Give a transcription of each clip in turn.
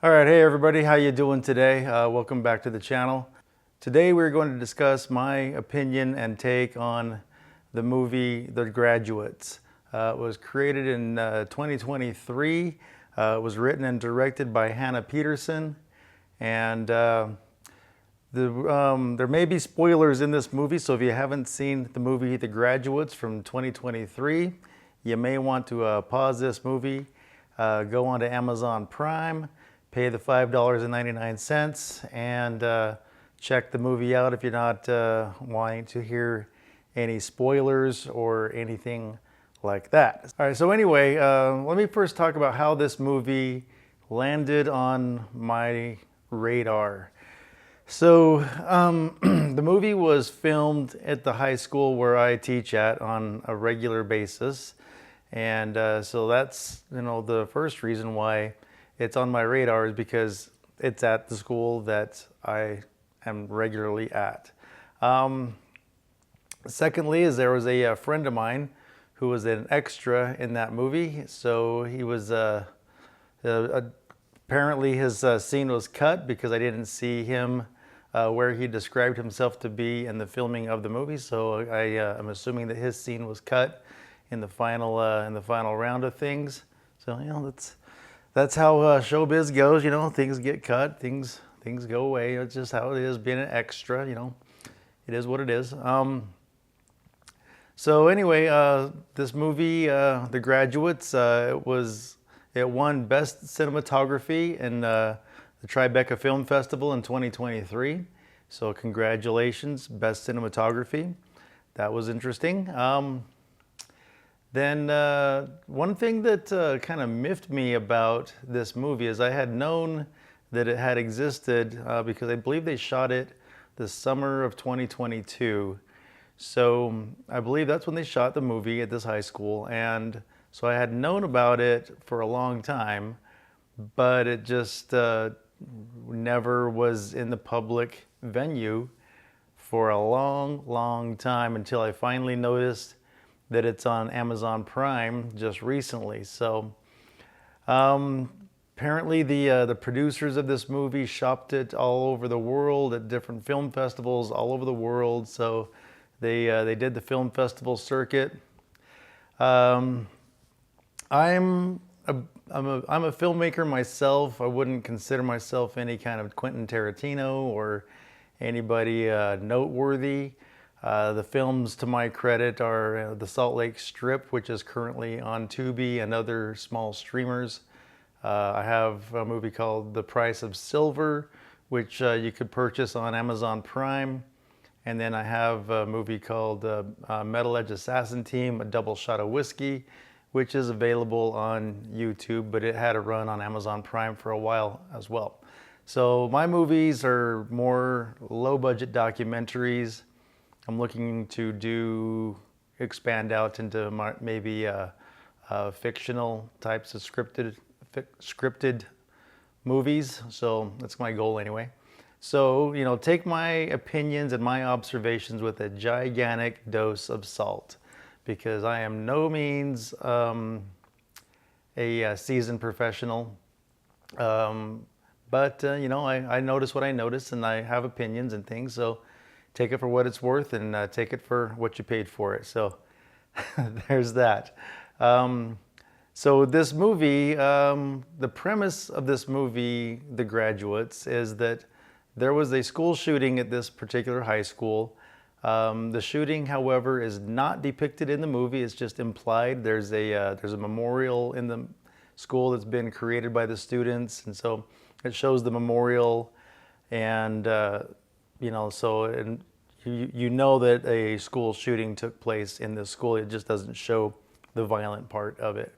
All right, hey everybody, how you doing today? Welcome back to the channel. Today we're going to discuss my opinion and take on the movie The Graduates. It was created in 2023. It was written and directed by Hannah Peterson, and there may be spoilers in this movie, so if you haven't seen the movie The Graduates from 2023, you may want to pause this movie, go onto Amazon Prime, pay the $5.99, and check the movie out if you're not wanting to hear any spoilers or anything like that. All right, so anyway, let me first talk about how this movie landed on my radar. So the movie was filmed at the high school where I teach at on a regular basis. And so that's, the first reason why it's on my radar is because it's at the school that I am regularly at. Secondly, is there was a friend of mine who was an extra in that movie. So he was, apparently his scene was cut because I didn't see him where he described himself to be in the filming of the movie. So I'm assuming that his scene was cut in the final round of things. So that's how showbiz goes. Things get cut, things go away. It's just how it is being an extra. It is what it is. So anyway, this movie, The Graduates, it won Best Cinematography in the Tribeca Film Festival in 2023. So congratulations, Best Cinematography. That was interesting. Then one thing that kind of miffed me about this movie is I had known that it had existed because I believe they shot it the summer of 2022. So I believe that's when they shot the movie at this high school. And so I had known about it for a long time, but it just never was in the public venue for a long time until I finally noticed that it's on Amazon Prime just recently. So apparently the producers of this movie shopped it all over the world at different film festivals all over the world. So they did the film festival circuit. I'm a filmmaker myself. I wouldn't consider myself any kind of Quentin Tarantino or anybody noteworthy. The films, to my credit, are The Salt Lake Strip, which is currently on Tubi and other small streamers. I have a movie called The Price of Silver, which you could purchase on Amazon Prime. And then I have a movie called Metal Edge Assassin Team, A Double Shot of Whiskey, which is available on YouTube, but it had a run on Amazon Prime for a while as well. So my movies are more low-budget documentaries. I'm looking to expand out into maybe fictional types of scripted movies. So that's my goal anyway. So, take my opinions and my observations with a gigantic dose of salt, because I am no means a seasoned professional. But I notice what I notice, and I have opinions and things. So take it for what it's worth, and take it for what you paid for it. So there's that. So this movie, the premise of this movie, The Graduates, is that there was a school shooting at this particular high school. The shooting, however, is not depicted in the movie. It's just implied. There's a memorial in the school that's been created by the students, and so it shows the memorial, and you know that a school shooting took place in this school. It just doesn't show the violent part of it.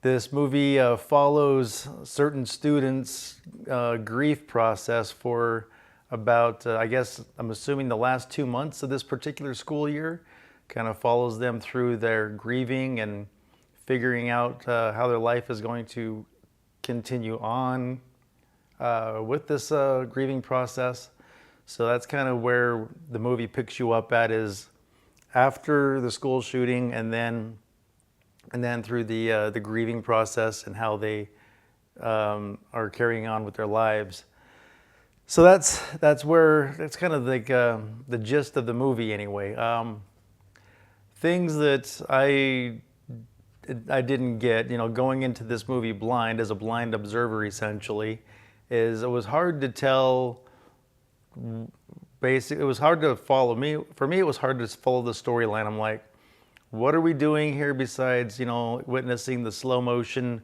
This movie follows certain students' grief process for about, I guess, I'm assuming the last 2 months of this particular school year. Kind of follows them through their grieving and figuring out how their life is going to continue on with this grieving process. So that's kind of where the movie picks you up at, is after the school shooting, and then through the grieving process and how they are carrying on with their lives. So that's kind of like the gist of the movie anyway. Things that I didn't get, going into this movie blind as a blind observer essentially, is it was hard to tell. It was hard to follow me. For me, it was hard to follow the storyline. I'm like, what are we doing here besides, witnessing the slow motion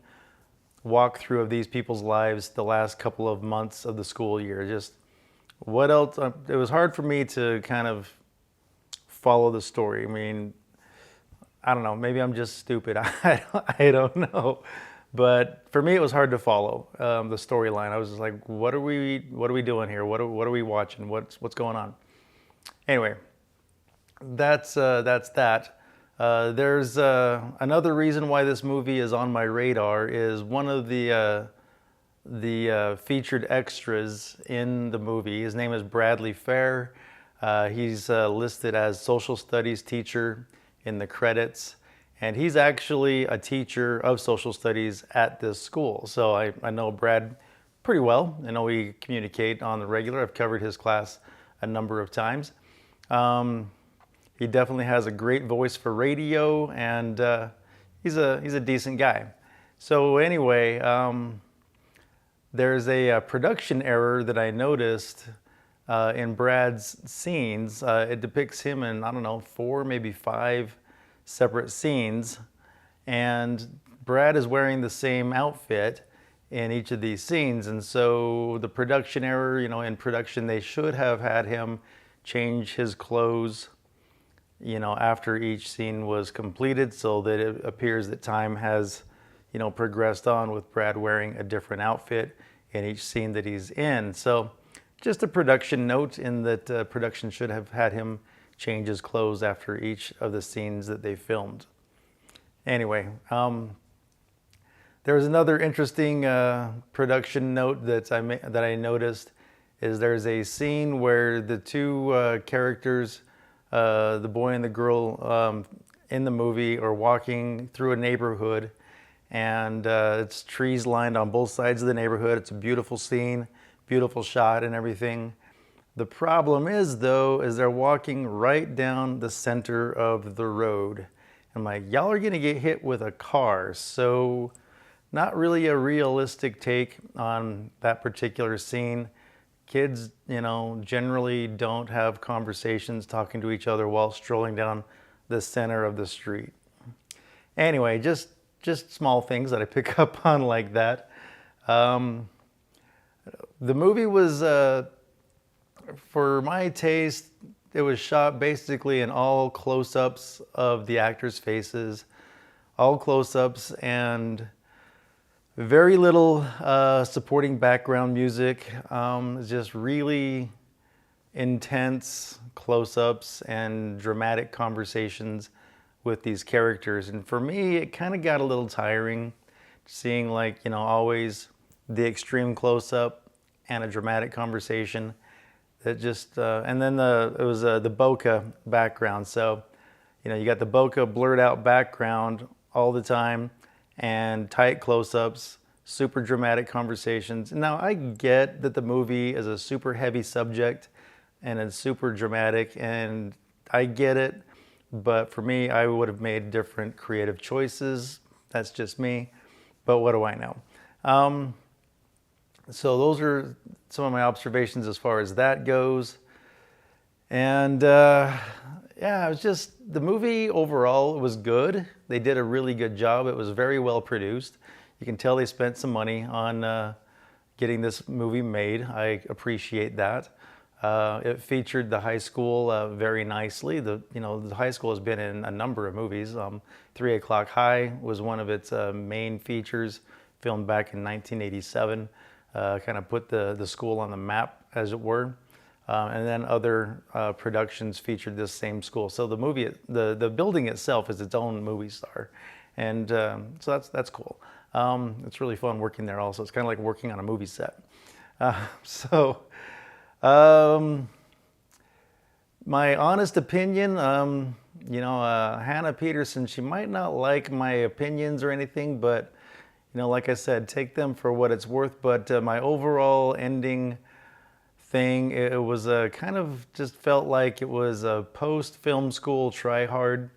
walkthrough of these people's lives the last couple of months of the school year? Just what else? It was hard for me to kind of follow the story. I mean, I don't know. Maybe I'm just stupid. I don't know. But for me, it was hard to follow the storyline. I was just like, what are we doing here? What are we watching? What's going on? Anyway, that's that. There's another reason why this movie is on my radar is one of the featured extras in the movie. His name is Bradley Fair. He's listed as social studies teacher in the credits. And he's actually a teacher of social studies at this school. So I know Brad pretty well. I know we communicate on the regular. I've covered his class a number of times. He definitely has a great voice for radio, and he's a decent guy. So anyway, there's a production error that I noticed in Brad's scenes. It depicts him in, I don't know, 4, maybe 5 separate scenes, and Brad is wearing the same outfit in each of these scenes. And so the production error, in production they should have had him change his clothes, after each scene was completed, so that it appears that time has, progressed on with Brad wearing a different outfit in each scene that he's in. So just a production note in that production should have had him change his clothes after each of the scenes that they filmed. Anyway, there was another interesting production note that I noticed is there's a scene where the two characters, the boy and the girl in the movie, are walking through a neighborhood, and it's trees lined on both sides of the neighborhood. It's a beautiful scene, beautiful shot and everything. The problem is, though, is they're walking right down the center of the road. I'm like, y'all are gonna get hit with a car. So not really a realistic take on that particular scene. Kids, generally don't have conversations talking to each other while strolling down the center of the street. Anyway, just small things that I pick up on like that. The movie was, for my taste, it was shot basically in all close-ups of the actors' faces, all close-ups, and very little supporting background music. Just really intense close-ups and dramatic conversations with these characters. And for me, it kind of got a little tiring, seeing always the extreme close-up and a dramatic conversation. It just and then it was the bokeh background. So, you got the bokeh blurred out background all the time, and tight close-ups, super dramatic conversations. Now I get that the movie is a super heavy subject and it's super dramatic, and I get it. But for me, I would have made different creative choices. That's just me. But what do I know? So those are some of my observations as far as that goes. And it was just, the movie overall was good. They did a really good job. It was very well produced. You can tell they spent some money on getting this movie made. I appreciate that. It featured the high school very nicely. The high school has been in a number of movies. 3 O'Clock High was one of its main features, filmed back in 1987. Kind of put the school on the map, as it were. And then other productions featured this same school. So the movie, the building itself is its own movie star. And so that's cool. It's really fun working there also. It's kind of like working on a movie set. My honest opinion, Hannah Peterson, she might not like my opinions or anything, but like I said, take them for what it's worth. But my overall ending thing, it was a kind of just felt like it was a post-film school try-hard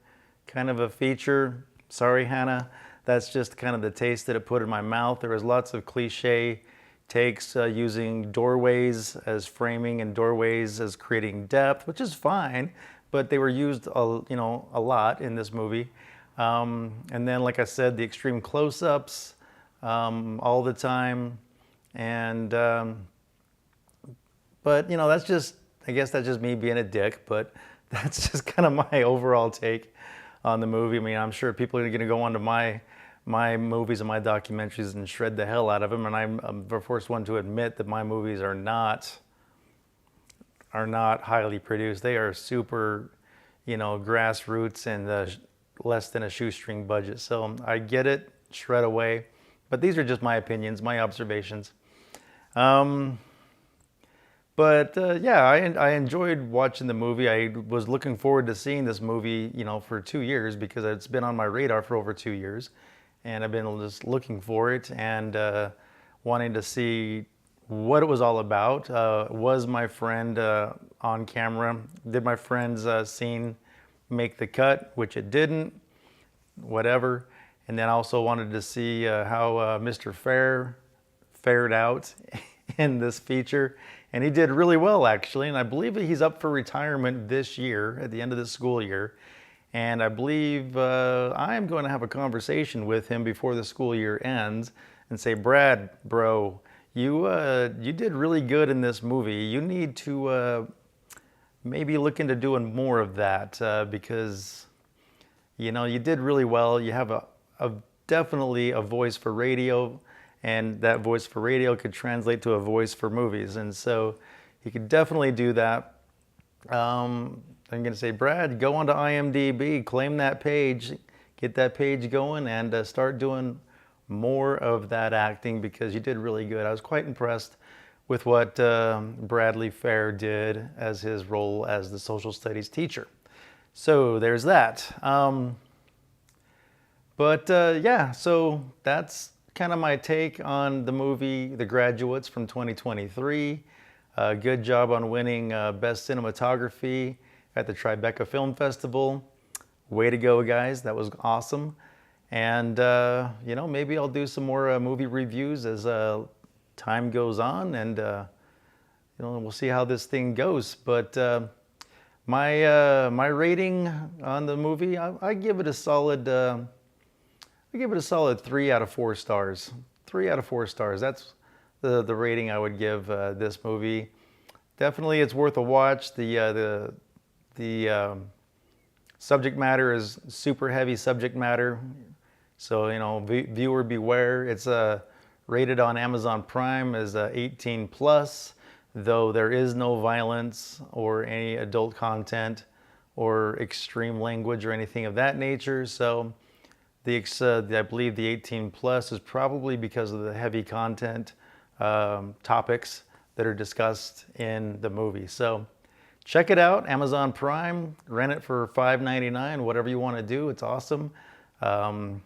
kind of a feature. Sorry, Hannah. That's just kind of the taste that it put in my mouth. There was lots of cliche takes using doorways as framing and doorways as creating depth, which is fine, but they were used a lot in this movie. And then, like I said, the extreme close-ups all the time. And, but, that's just, I guess that's just me being a dick, but that's just kind of my overall take on the movie. I mean, I'm sure people are going to go onto my movies and my documentaries and shred the hell out of them. And I'm the first one to admit that my movies are not highly produced. They are super, grassroots and less than a shoestring budget. So I get it, shred away. But these are just my opinions, my observations. Yeah, I enjoyed watching the movie. I was looking forward to seeing this movie, for 2 years because it's been on my radar for over 2 years. And I've been just looking for it and wanting to see what it was all about. Was my friend on camera? Did my friend's scene make the cut? Which it didn't. Whatever. And then I also wanted to see how Mr. Fair fared out in this feature. And he did really well, actually. And I believe that he's up for retirement this year, at the end of this school year. And I believe I am going to have a conversation with him before the school year ends and say, Brad, bro, you did really good in this movie. You need to maybe look into doing more of that because, you did really well. You have definitely a voice for radio, and that voice for radio could translate to a voice for movies. And so you could definitely do that. I'm going to say, Brad, go onto IMDb, claim that page, get that page going, and start doing more of that acting because you did really good. I was quite impressed with what Bradley Fair did as his role as the social studies teacher. So there's that. Yeah, so that's kind of my take on the movie The Graduates from 2023. Good job on winning Best Cinematography at the Tribeca Film Festival. Way to go, guys. That was awesome. And, maybe I'll do some more movie reviews as time goes on and, we'll see how this thing goes. But my rating on the movie, I give it a solid 3 out of 4 stars. 3 out of 4 stars. That's the rating I would give this movie. Definitely, it's worth a watch. The subject matter is super heavy subject matter, so viewer beware. It's rated on Amazon Prime as 18 plus, though there is no violence or any adult content or extreme language or anything of that nature. So I believe the 18 plus is probably because of the heavy content topics that are discussed in the movie. So check it out, Amazon Prime, rent it for $5.99, whatever you want to do, it's awesome. Hannah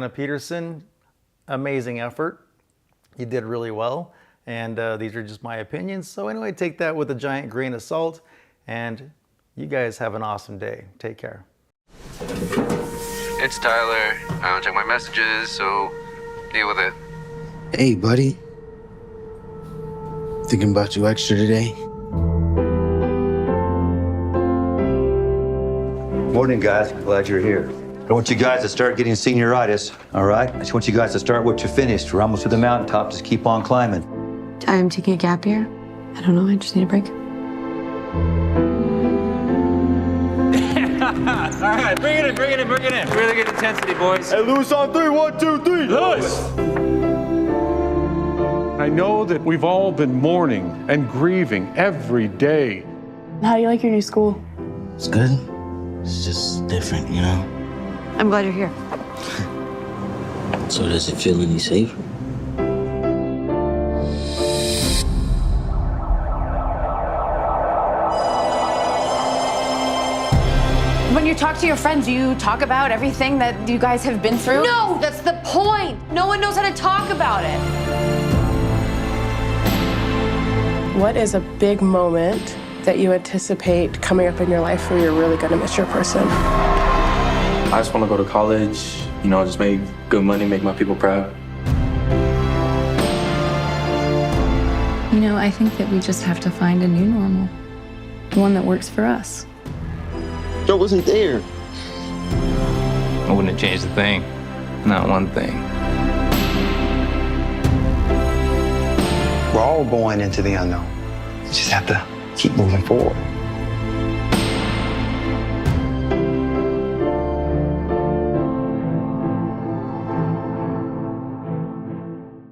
Peterson, amazing effort. You did really well, and these are just my opinions. So anyway, take that with a giant grain of salt, and you guys have an awesome day. Take care. It's Tyler. I don't check my messages, so deal with it. Hey, buddy. Thinking about you extra today? Morning, guys. Glad you're here. I want you guys to start getting senioritis, all right? I just want you guys to start what you finished. We're almost to the mountaintop. Just keep on climbing. I'm taking a gap year. I don't know. I just need a break. All right, bring it in. Really good intensity, boys. Hey, Lewis on 3, 1, 2, 3. Lewis! I know that we've all been mourning and grieving every day. How do you like your new school? It's good. It's just different, I'm glad you're here. So does it feel any safer? When you talk to your friends, do you talk about everything that you guys have been through? No, that's the point. No one knows how to talk about it. What is a big moment that you anticipate coming up in your life where you're really going to miss your person? I just want to go to college, you know, just make good money, make my people proud. You know, I think that we just have to find a new normal. One that works for us. Joe wasn't there. I wouldn't have changed a thing. Not one thing. We're all going into the unknown. We just have to keep moving forward.